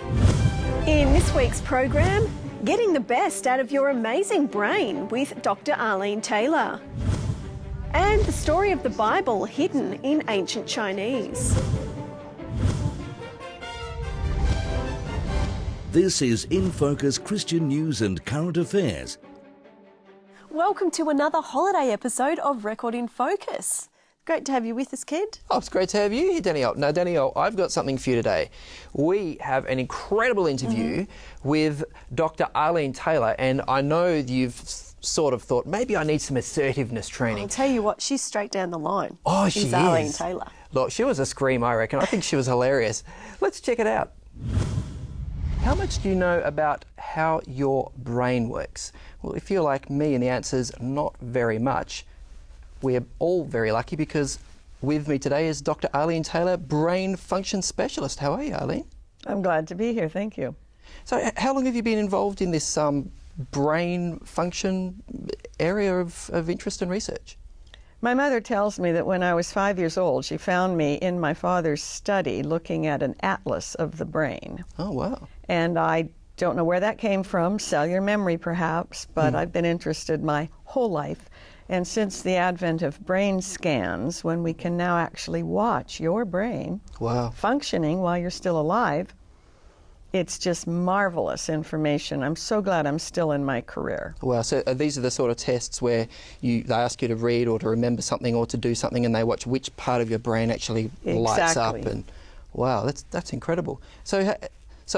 In this week's program, getting the best out of your amazing brain with Dr. Arlene Taylor. And the story of the Bible hidden in ancient Chinese. This is In Focus Christian News and Current Affairs. Welcome to another holiday episode of Record in Focus. Great to have you with us, Ked. Oh, it's great to have you here, Danielle. Now, Danielle, I've got something for you today. We have an incredible interview with Dr. Arlene Taylor, and I know you've sort of thought, maybe I need some assertiveness training. I'll tell you what, she's straight down the line. Oh, she's Arlene Taylor. Look, she was a scream, I reckon. I think she was hilarious. Let's check it out. How much do you know about how your brain works? Well, if you're like me and the answer's not very much, we're all very lucky because with me today is Dr. Arlene Taylor, brain function specialist. How are you, Arlene? I'm glad to be here, thank you. So how long have you been involved in this brain function area of interest and research? My mother tells me that when I was 5 years old, she found me in my father's study looking at an atlas of the brain. Oh, wow. And I don't know where that came from, cellular memory perhaps, but I've been interested my whole life. And since the advent of brain scans, when we can now actually watch your brain functioning while you're still alive, it's just marvelous information. I'm so glad I'm still in my career. Wow, so these are the sort of tests where they ask you to read or to remember something or to do something, and they watch which part of your brain actually lights up. And wow, that's incredible. So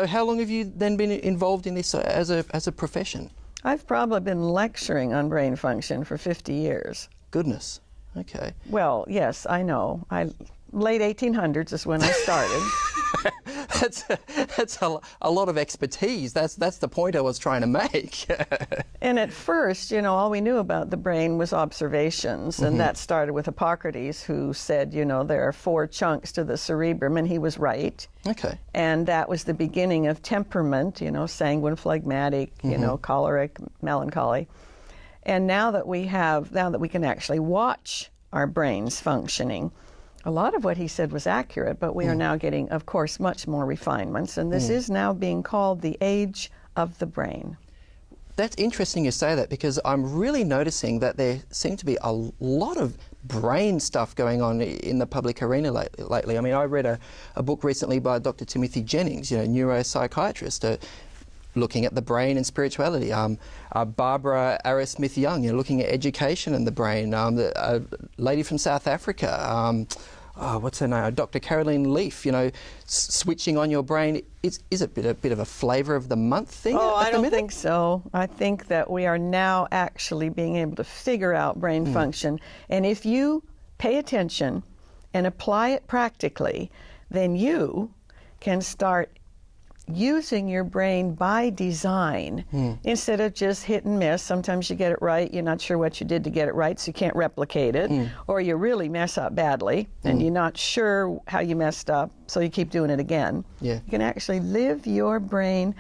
how long have you then been involved in this as a profession? I've probably been lecturing on brain function for 50 years. Goodness, okay. Well, yes, I know. Late 1800s is when I started. That's a lot of expertise. That's the point I was trying to make. And at first, you know, all we knew about the brain was observations, and that started with Hippocrates, who said, you know, there are 4 chunks to the cerebrum, and he was right. Okay. And that was the beginning of temperament, you know, sanguine, phlegmatic, you know, choleric, melancholy. And now that we can actually watch our brains functioning, a lot of what he said was accurate, but we are now getting, of course, much more refinements, and this is now being called the age of the brain. That's interesting you say that, because I'm really noticing that there seems to be a lot of brain stuff going on in the public arena lately. I mean, I read a book recently by Dr. Timothy Jennings, you know, neuropsychiatrist, looking at the brain and spirituality. Barbara Arrowsmith-Young, you know, looking at education and the brain. A lady from South Africa, what's her name? Dr. Caroline Leaf, you know, switching on your brain. Is it a bit of a flavour of the month thing? Oh, I don't think so. I think that we are now actually being able to figure out brain function. And if you pay attention and apply it practically, then you can start using your brain by design instead of just hit and miss. Sometimes you get it right, you're not sure what you did to get it right, so you can't replicate it, or you really mess up badly and you're not sure how you messed up, so you keep doing it again. Yeah. You can actually live your brain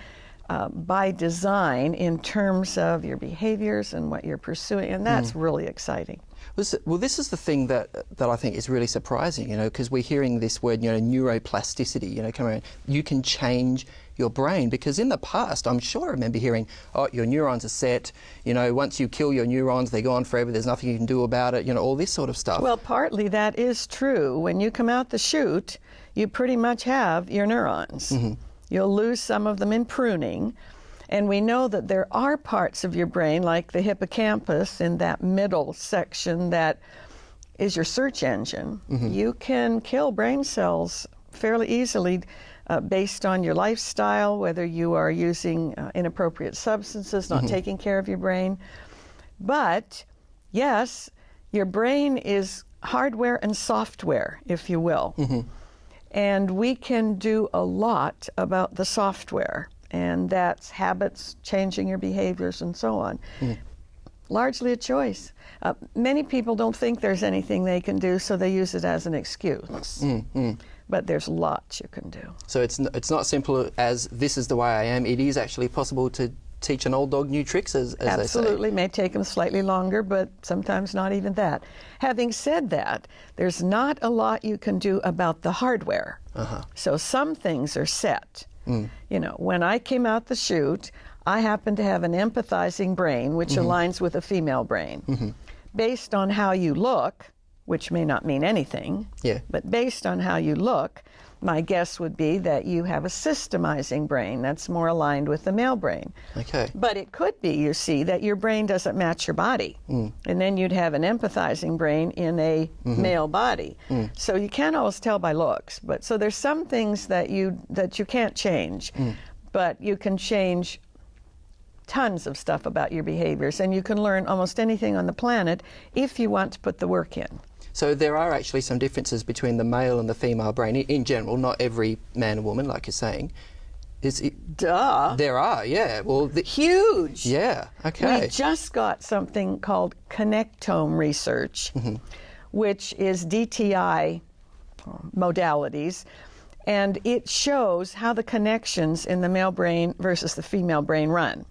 by design in terms of your behaviors and what you're pursuing, and that's really exciting. Well, this is the thing that I think is really surprising, you know, because we're hearing this word, you know, neuroplasticity, you know, come around. You can change your brain, because in the past, I'm sure I remember hearing, oh, your neurons are set, you know, once you kill your neurons, they're gone forever, there's nothing you can do about it, you know, all this sort of stuff. Well, partly that is true. When you come out the chute, you pretty much have your neurons. You'll lose some of them in pruning. And we know that there are parts of your brain, like the hippocampus in that middle section that is your search engine. You can kill brain cells fairly easily based on your lifestyle, whether you are using inappropriate substances, not taking care of your brain. But yes, your brain is hardware and software, if you will. And we can do a lot about the software, and that's habits, changing your behaviors, and so on. Largely a choice. Many people don't think there's anything they can do, so they use it as an excuse. But there's lots you can do. So it's not simple as this is the way I am. It is actually possible to teach an old dog new tricks, as they say. Absolutely. May take them slightly longer, but sometimes not even that. Having said that, there's not a lot you can do about the hardware. So some things are set. You know, when I came out the chute, I happen to have an empathizing brain, which aligns with a female brain. Based on how you look, which may not mean anything, but based on how you look, my guess would be that you have a systemizing brain that's more aligned with the male brain. Okay. But it could be, you see, that your brain doesn't match your body. And then you'd have an empathizing brain in a male body. So you can't always tell by looks. But so there's some things that you can't change, but you can change tons of stuff about your behaviors, and you can learn almost anything on the planet if you want to put the work in. So there are actually some differences between the male and the female brain in general, not every man and woman, like you're saying. Duh. There are, yeah. Well, Huge. Yeah, okay. We just got something called connectome research, which is DTI modalities, and it shows how the connections in the male brain versus the female brain run.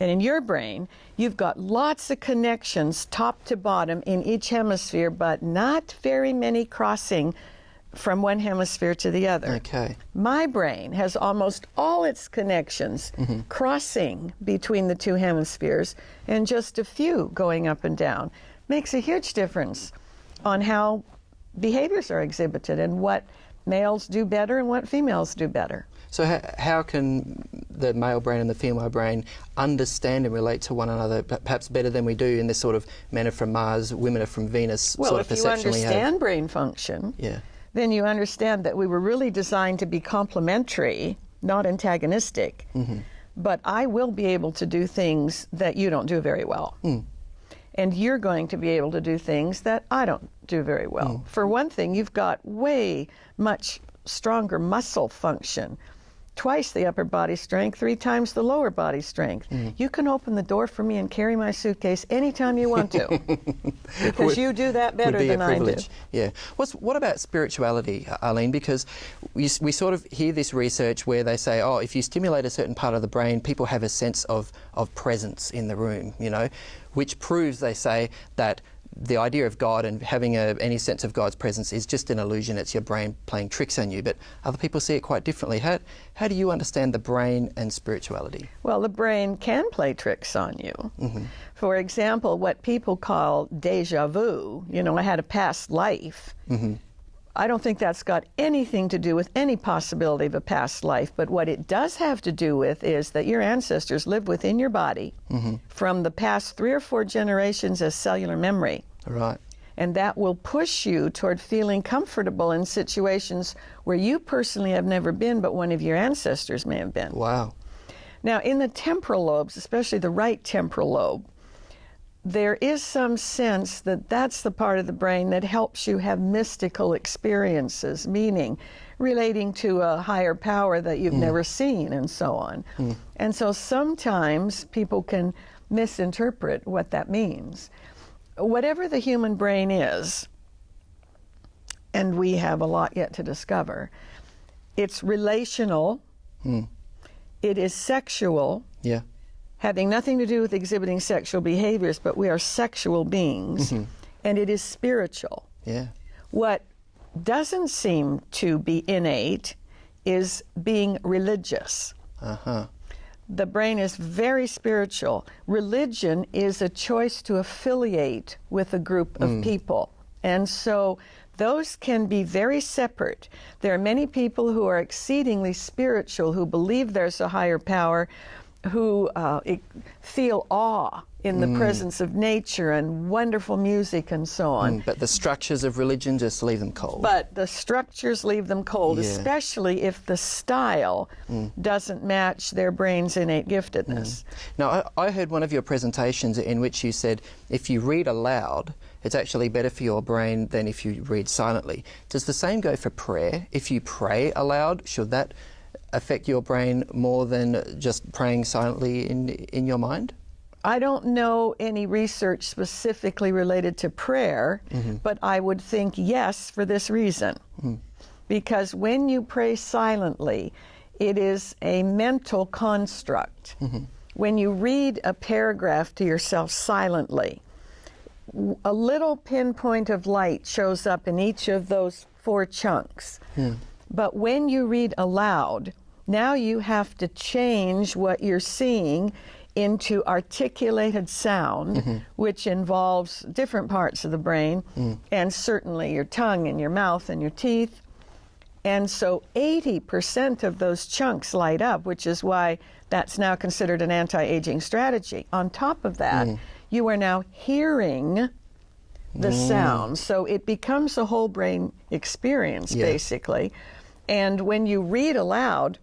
And in your brain, you've got lots of connections top to bottom in each hemisphere, but not very many crossing from one hemisphere to the other. Okay. My brain has almost all its connections crossing between the two hemispheres, and just a few going up and down. Makes a huge difference on how behaviors are exhibited and what males do better and what females do better. So how can the male brain and the female brain understand and relate to one another perhaps better than we do in this sort of men are from Mars, women are from Venus sort of perception we have? Well, if you understand brain function, then you understand that we were really designed to be complementary, not antagonistic. But I will be able to do things that you don't do very well. And you're going to be able to do things that I don't do very well. For one thing, you've got way much stronger muscle function. Twice the upper body strength, 3 times the lower body strength. You can open the door for me and carry my suitcase anytime you want to, because you do that better than I do. Yeah. What about spirituality, Arlene? Because we sort of hear this research where they say, oh, if you stimulate a certain part of the brain, people have a sense of presence in the room, you know, which proves, they say, that the idea of God and having any sense of God's presence is just an illusion. It's your brain playing tricks on you. But other people see it quite differently. How do you understand the brain and spirituality? Well, the brain can play tricks on you. For example, what people call deja vu, you know, I had a past life. I don't think that's got anything to do with any possibility of a past life, but what it does have to do with is that your ancestors lived within your body from the past 3 or 4 generations as cellular memory. Right. And that will push you toward feeling comfortable in situations where you personally have never been, but one of your ancestors may have been. Wow. Now, in the temporal lobes, especially the right temporal lobe, there is some sense that that's the part of the brain that helps you have mystical experiences, meaning relating to a higher power that you've never seen and so on. And so sometimes people can misinterpret what that means. Whatever the human brain is, and we have a lot yet to discover, it's relational, it is sexual, having nothing to do with exhibiting sexual behaviors, but we are sexual beings, and it is spiritual. What doesn't seem to be innate is being religious. The brain is very spiritual. Religion is a choice to affiliate with a group of people. And so those can be very separate. There are many people who are exceedingly spiritual, who believe there's a higher power, who feel awe in the presence of nature and wonderful music and so on. But the structures of religion just leave them cold. But the structures leave them cold, especially if the style doesn't match their brain's innate giftedness. Now, I heard one of your presentations in which you said if you read aloud, it's actually better for your brain than if you read silently. Does the same go for prayer? If you pray aloud, should that affect your brain more than just praying silently in your mind? I don't know any research specifically related to prayer, but I would think yes for this reason. Because when you pray silently, it is a mental construct. When you read a paragraph to yourself silently, a little pinpoint of light shows up in each of those 4 chunks. But when you read aloud, Now you have to change what you're seeing into articulated sound, which involves different parts of the brain, and certainly your tongue and your mouth and your teeth. And so 80% of those chunks light up, which is why that's now considered an anti-aging strategy. On top of that, you are now hearing the sound. So it becomes a whole brain experience, basically. And when you read aloud,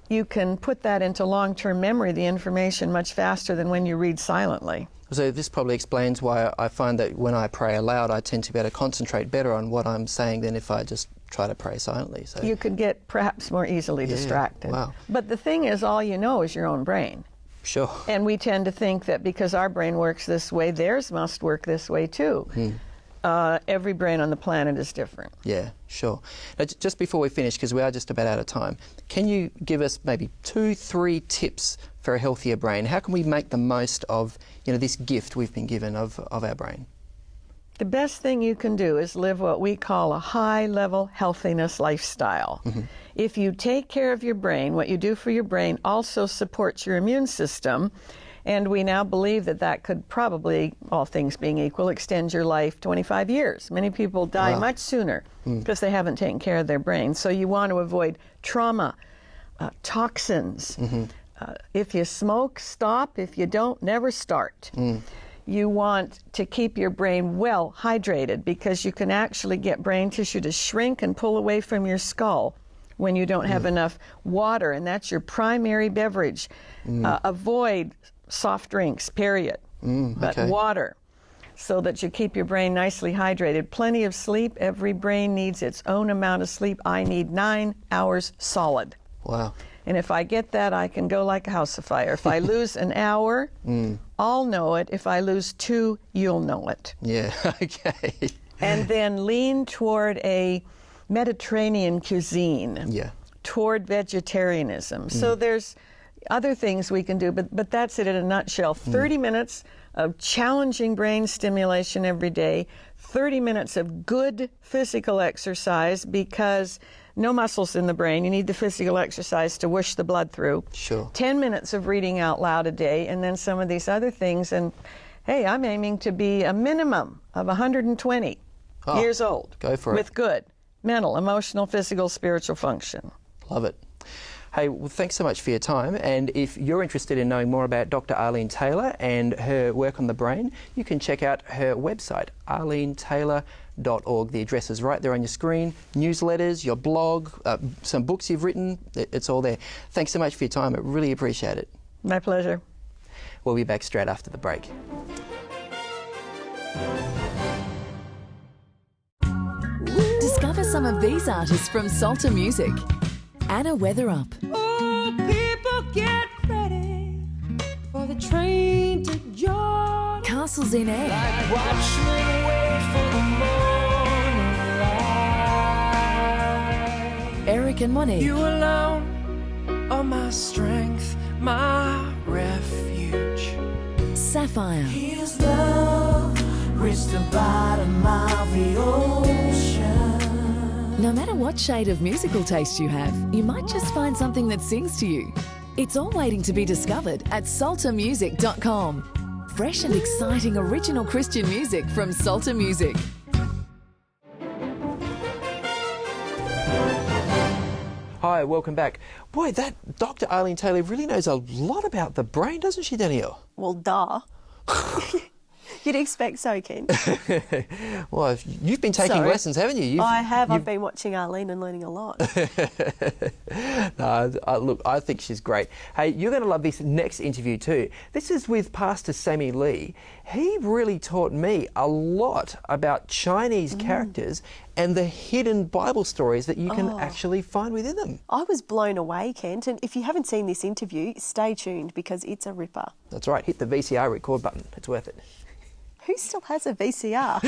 you can put that into long-term memory, the information, much faster than when you read silently. So this probably explains why I find that when I pray aloud, I tend to be able to concentrate better on what I'm saying than if I just try to pray silently. So you could get perhaps more easily distracted. Wow. But the thing is, all you know is your own brain. Sure. And we tend to think that because our brain works this way, theirs must work this way too. Every brain on the planet is different. Yeah, sure. Now, just before we finish, because we are just about out of time, can you give us maybe 2-3 tips for a healthier brain? How can we make the most of, this gift we've been given of our brain? The best thing you can do is live what we call a high-level healthiness lifestyle. If you take care of your brain, what you do for your brain also supports your immune system. And we now believe that that could probably, all things being equal, extend your life 25 years. Many people die much sooner because they haven't taken care of their brain. So you want to avoid trauma, toxins. If you smoke, stop. If you don't, never start. You want to keep your brain well hydrated because you can actually get brain tissue to shrink and pull away from your skull when you don't have enough water, and that's your primary beverage. Avoid soft drinks, period, but water, so that you keep your brain nicely hydrated. Plenty of sleep. Every brain needs its own amount of sleep. I need 9 hours solid. Wow. And if I get that, I can go like a house of fire. If I lose an hour, I'll know it. If I lose 2, you'll know it. Yeah, okay. And then lean toward a Mediterranean cuisine, toward vegetarianism. So there's other things we can do, but that's it in a nutshell. 30 minutes of challenging brain stimulation every day, 30 minutes of good physical exercise, because no muscles in the brain. You need the physical exercise to whoosh the blood through. Sure. 10 minutes of reading out loud a day, and then some of these other things. And hey, I'm aiming to be a minimum of 120 years old. Go for it. With good mental, emotional, physical, spiritual function. Love it. Hey, well, thanks so much for your time. And if you're interested in knowing more about Dr. Arlene Taylor and her work on the brain, you can check out her website, arlenetaylor.org. The address is right there on your screen. Newsletters, your blog, some books you've written, it's all there. Thanks so much for your time. I really appreciate it. My pleasure. We'll be back straight after the break. Discover some of these artists from Salter Music. Anna Weatherup. Oh, people get ready for the train to Jordan. Castles in Air. Like watchmen wait for the morning light. Eric and Monique. You alone are my strength, my refuge. Sapphire. His love reached the bottom of the ocean. No matter what shade of musical taste you have, you might just find something that sings to you. It's all waiting to be discovered at saltermusic.com. Fresh and exciting original Christian music from Salter Music. Hi, welcome back. Boy, that Dr. Arlene Taylor really knows a lot about the brain, doesn't she, Danielle? Well, duh. You'd expect so, Ken. Well, you've been taking lessons, haven't you? I have. I've been watching Arlene and learning a lot. No, look, I think she's great. Hey, you're going to love this next interview too. This is with Pastor Sammy Lee. He really taught me a lot about Chinese characters and the hidden Bible stories that you can actually find within them. I was blown away, Kent, and if you haven't seen this interview, stay tuned because it's a ripper. That's right. Hit the VCR record button. It's worth it. Who still has a VCR?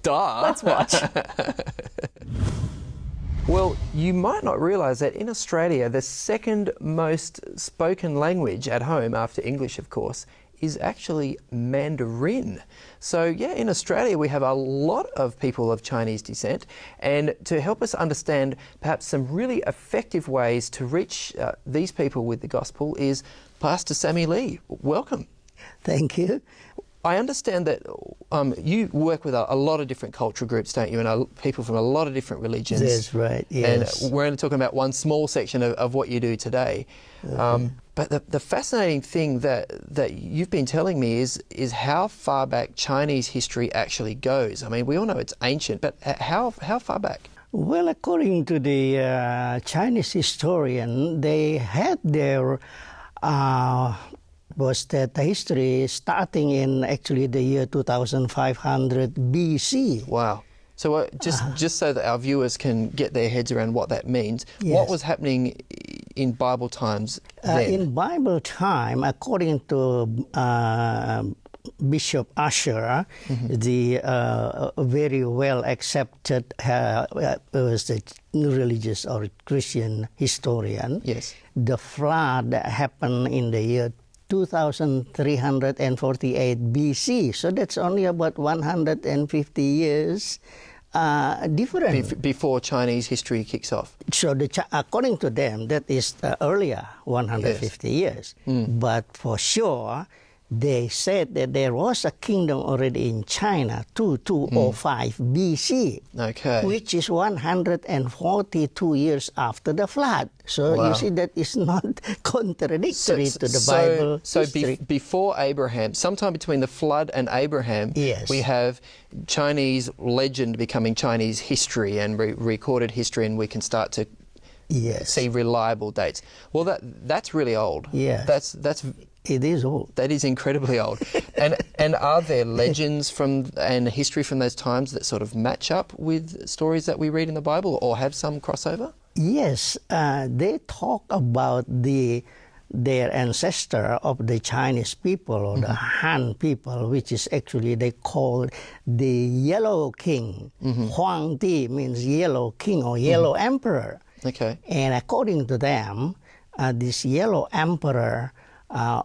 Duh. Let's watch. Well, you might not realise that in Australia, the second most spoken language at home, after English of course, is actually Mandarin. So yeah, in Australia we have a lot of people of Chinese descent, and to help us understand perhaps some really effective ways to reach these people with the gospel is Pastor Sammy Lee. Welcome. Thank you. I understand that you work with a lot of different cultural groups, don't you, and people from a lot of different religions. That's right, yes. And we're only talking about one small section of what you do today. But the fascinating thing that you've been telling me is how far back Chinese history actually goes. I mean, we all know it's ancient, but how far back? Well, according to the Chinese historian, they had their was that the history starting in actually the year 2500 BC. Wow. So just so that our viewers can get their heads around what that means, yes. What was happening in Bible times then? In Bible time, according to Bishop Usher, the very well accepted was the religious or Christian historian. Yes. The flood happened in the year 2348 BC. So that's only about 150 years different. Before Chinese history kicks off. So according to them, that is earlier 150 years. But for sure, they said that there was a kingdom already in China, 2205 BC, okay, which is 142 years after the flood. So wow. You see that is not contradictory to the Bible history. Before Abraham, sometime between the flood and Abraham, yes. we have Chinese legend becoming Chinese history and recorded history, and we can start to yes. see reliable dates. Well, that's really old. Yeah, it is old. That is incredibly old. And are there legends and history from those times that sort of match up with stories that we read in the Bible or have some crossover? Yes, they talk about their ancestor of the Chinese people or the Han people, which is actually they call the Yellow King. Huang Di means Yellow King or Yellow Emperor. Okay. And according to them, this Yellow Emperor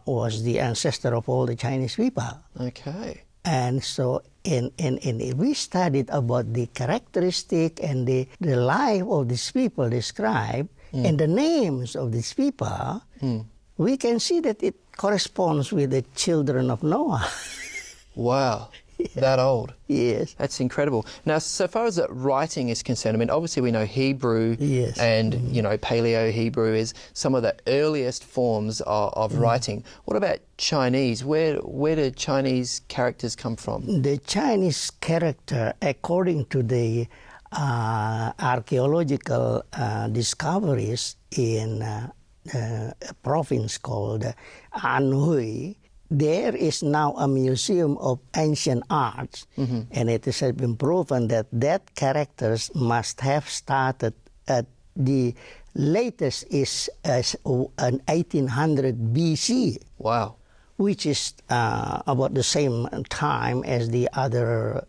was the ancestor of all the Chinese people. Okay. And so we studied about the characteristic and the life of these people described and the names of these people, we can see that it corresponds with the children of Noah. Wow. That old. Yes. That's incredible. Now, so far as writing is concerned, I mean, obviously we know Hebrew yes. and, you know, Paleo-Hebrew is some of the earliest forms of writing. What about Chinese? Where do Chinese characters come from? The Chinese character, according to the archaeological discoveries in a province called Anhui, there is now a museum of ancient arts, and it has been proven that characters must have started at the latest is an 1800 BC. Wow. Which is about the same time as the other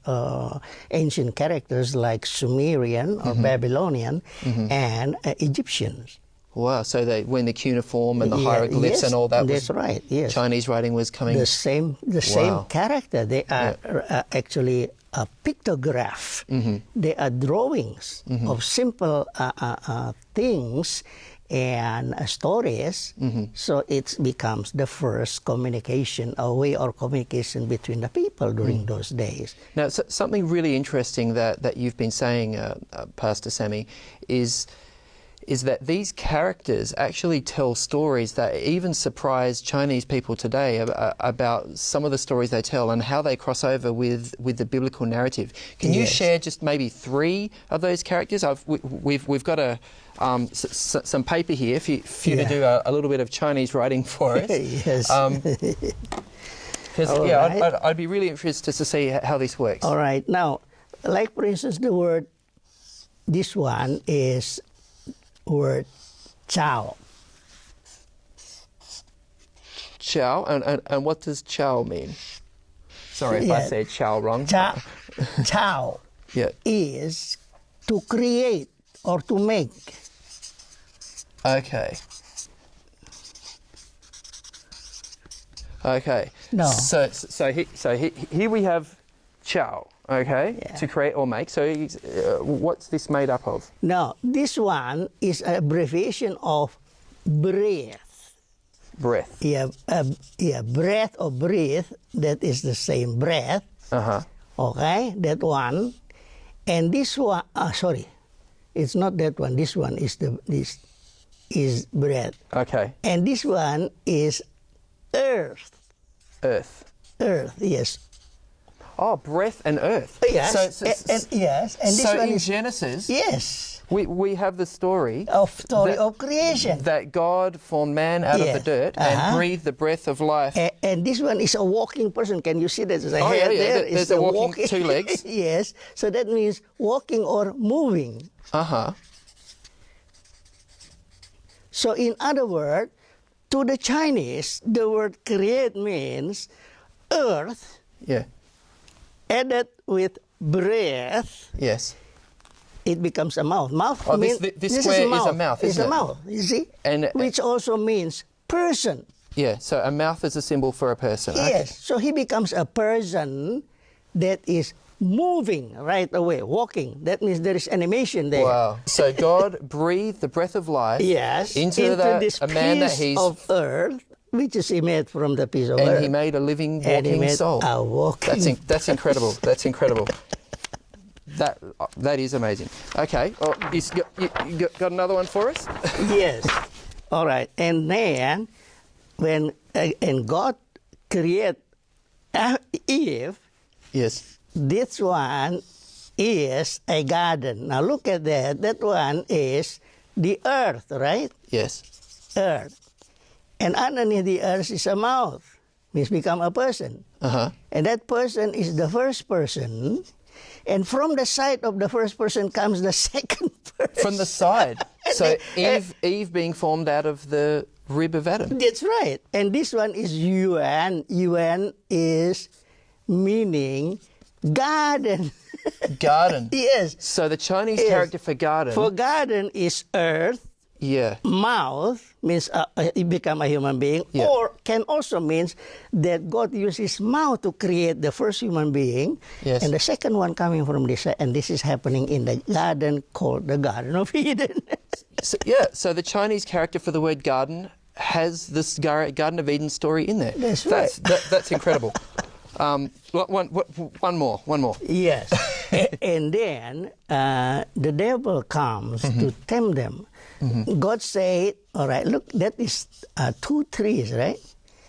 ancient characters like Sumerian or Babylonian and Egyptians. Wow, so when the cuneiform and the Yeah, hieroglyphs yes, and all that that's right, yes. Chinese writing was coming... The same character. They are actually a pictograph. They are drawings of simple things and stories. So it becomes the first communication, a way of communication between the people during those days. Now, something really interesting that you've been saying, Pastor Sammy, is that these characters actually tell stories that even surprise Chinese people today about some of the stories they tell and how they cross over with the biblical narrative. Can you share just maybe 3 of those characters? We've got some paper here for you to do a little bit of Chinese writing for us. Yes. Because I'd be really interested to see how this works. All right. Now, like for instance, this one is word Chao. Chao, and what does Chao mean? Sorry if I say Chao wrong. Chao is to create or to make. Okay. Okay. No. Here we have chow, okay, Yeah. to create or make. So what's this made up of? Now, this one is an abbreviation of breath. Breath. Yeah, breath or breathe, that is the same breath. Uh-huh. Okay, that one. And this one, sorry, it's not that one. This one is this is breath. Okay. And this one is earth. Earth. Earth, yes. Oh, breath and earth. Yes. Yes. And this so one in is Genesis, yes. we have the story Of creation. that God formed man out of the Yes. dirt Uh-huh. and breathed the breath of life. And this one is a walking person. Can you see that? There's a Oh, head yeah, yeah. there. There's It's a walking two legs. Yes. So that means walking or moving. Uh-huh. So in other words, to the Chinese, the word create means earth Yeah. added with breath, Yes. it becomes a mouth. Mouth Oh, means this square is a mouth, It's isn't a it? mouth, you see? And which also means person. yeah, so a mouth is a symbol for a person. Okay. Yes. So he becomes a person that is moving right away, walking. That means there is animation there. Wow. So God breathed the breath of life Yes. into this a man that piece he's of earth, which is he made from the piece of and earth. he made a living, And he walking made soul. a walking. That's incredible. That's incredible. That is amazing. Okay, well, you got another one for us? Yes. All right. And then when and God created Eve, Yes. this one is a garden. Now look at that. That one is the earth, right? Yes. Earth. And underneath the earth is a mouth, means become a person. Uh-huh. And that person is the first person. And from the side of the first person comes the second person. From the side. So Eve being formed out of the rib of Adam. That's right. And this one is Yuan. Yuan is meaning garden. Garden. Yes. So the Chinese Yes. character for garden. For garden is earth. yeah. Mouth means you become a human being, Yeah. or can also means that God uses mouth to create the first human being, Yes. and the second one coming from this side, and this is happening in the garden called the Garden of Eden. So the Chinese character for the word garden has this Garden of Eden story in there. That's right. That's incredible. One more. Yes. And then the devil comes Mm-hmm. to tempt them. God said, all right, look, that is 2 trees, right?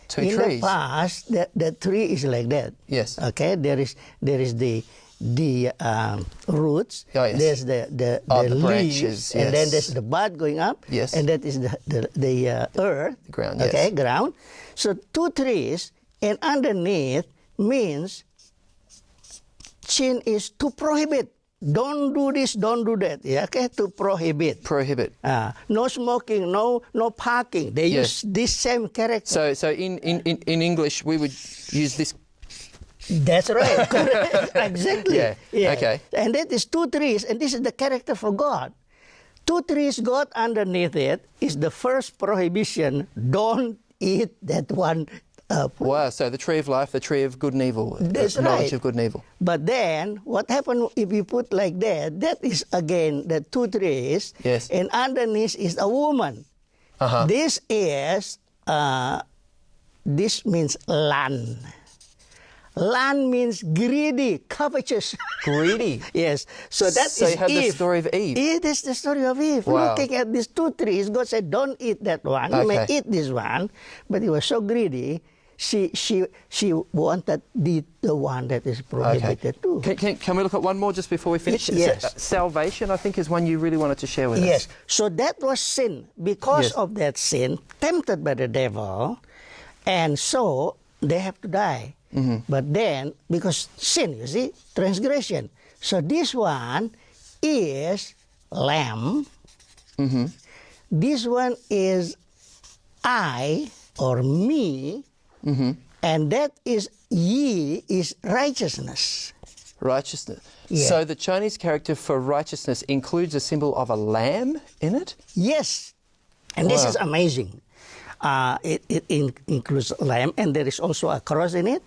Two In trees. the past, the tree is like that. Yes. Okay, there is the roots. Oh, yes. There's the the leaves, branches, and then yes. there's the bud going up. Yes. And that is the earth. The ground, Okay, yes. ground. So 2 trees, and underneath means chin is to prohibit. Don't do this, don't do that. Yeah, okay, to prohibit. Prohibit. No smoking, no parking. They Yes. use this same character. So in English we would use this. That's right. Correct. Exactly. Yeah. Okay. And that is 2 trees, and this is the character for God. 2 trees, God underneath it is the first prohibition. Don't eat that one. Wow. So the tree of life, the tree of good and evil, That's knowledge right. of good and evil. But then, what happened if you put like that? That is again the 2 trees. Yes. And underneath is a woman. Uh-huh. This is this means lan. Lan means greedy, covetous. Greedy. Yes. So that So is you have Eve. the story of Eve. It is the story of Eve. Wow. Looking at these 2 trees, God said, "Don't eat that one. You may Okay. eat this one." But he was so greedy. She wanted the one that is prohibited too. Can we look at one more just before we finish? Yes. Salvation, I think, is one you really wanted to share with us. Yes. So that was sin. Because Yes. of that sin, tempted by the devil, and so they have to die. Mm-hmm. But then, because sin, you see, transgression. So this one is lamb. Mm-hmm. This one is I or me. Mm-hmm. And that is ye is righteousness. Righteousness. Yeah. So the Chinese character for righteousness includes a symbol of a lamb in it? Yes. And this Wow. is amazing. It includes lamb, and there is also a cross in it.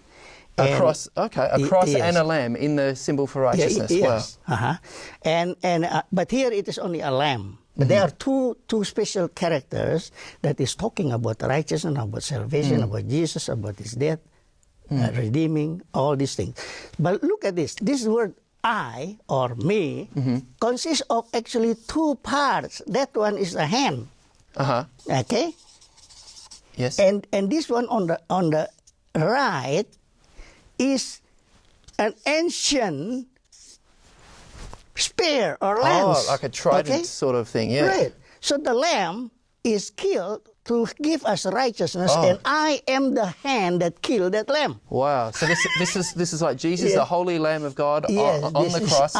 A cross, okay, a cross yes. and a lamb in the symbol for righteousness. Yes. Wow. But here it is only a lamb. But there are two special characters that is talking about righteousness, about salvation, about Jesus, about his death, redeeming, all these things. But look at this. This word I or me consists of actually two parts. That one is a hand. Okay? Yes. And this one on the right is an ancient spear or lance. Oh, like a trident sort of thing, yeah. Right. So the lamb is killed to give us righteousness, and I am the hand that killed that lamb. Wow. So this is like Jesus, the holy Lamb of God, on the cross,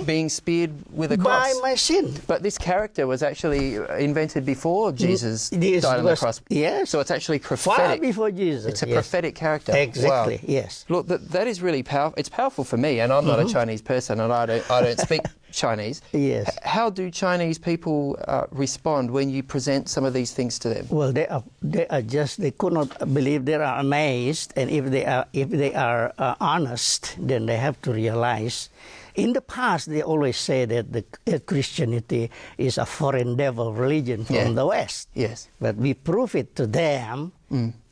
being speared with a cross. By my sin. But this character was actually invented before Jesus died on the cross. Yes. So it's actually prophetic. Far before Jesus. It's a prophetic character. Exactly. Wow. Yes. Look, that is really powerful. It's powerful for me, and I'm not a Chinese person, and I don't speak Chinese. Yes. How do Chinese people respond when you present some of these things to them? Well, they could not believe. They are amazed, and if they are honest, then they have to realize. In the past, they always say that Christianity is a foreign devil religion from the West. Yes. But we prove it to them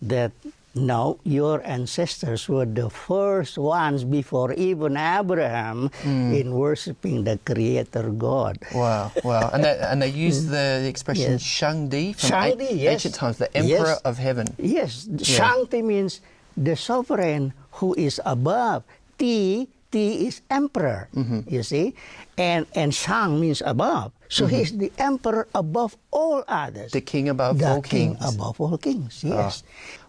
that no, your ancestors were the first ones before even Abraham in worshiping the Creator God. Wow, wow. And they use the expression Shangdi from ancient times, the Emperor of Heaven. Yes, Shangdi means the sovereign who is above. Ti is emperor, you see, and Shang means above. So he's the emperor above all others. The king above all kings. The king above all kings, yes.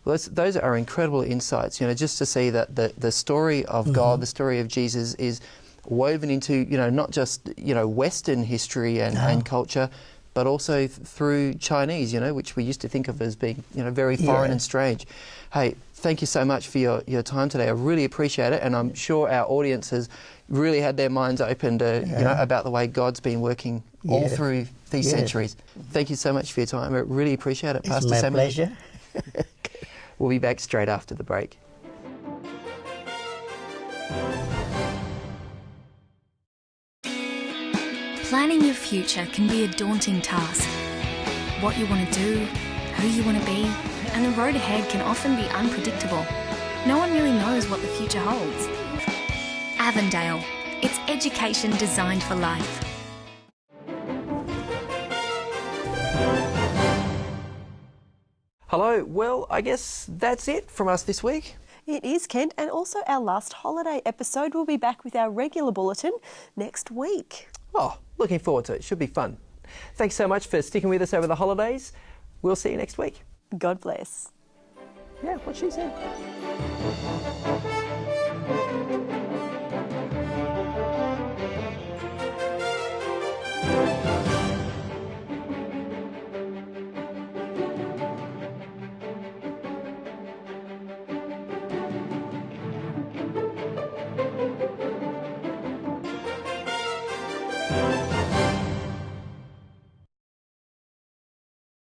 Well, those are incredible insights, just to see that the story of God, the story of Jesus is woven into, not just, Western history and culture, but also through Chinese, which we used to think of as being, very foreign and strange. Hey, thank you so much for your time today. I really appreciate it, and I'm sure our audience has really had their minds opened, about the way God's been working all through these centuries. Thank you so much for your time. I really appreciate it, Pastor It's my Samuel. pleasure. We'll be back straight after the break. Planning your future can be a daunting task. What you want to do, who you want to be, and the road ahead can often be unpredictable. No one really knows what the future holds. Avondale. It's education designed for life. Hello, well, I guess that's it from us this week. It is, Kent, and also our last holiday episode. We'll be back with our regular bulletin next week. Oh, looking forward to it. Should be fun. Thanks so much for sticking with us over the holidays. We'll see you next week. God bless. Yeah, what she said.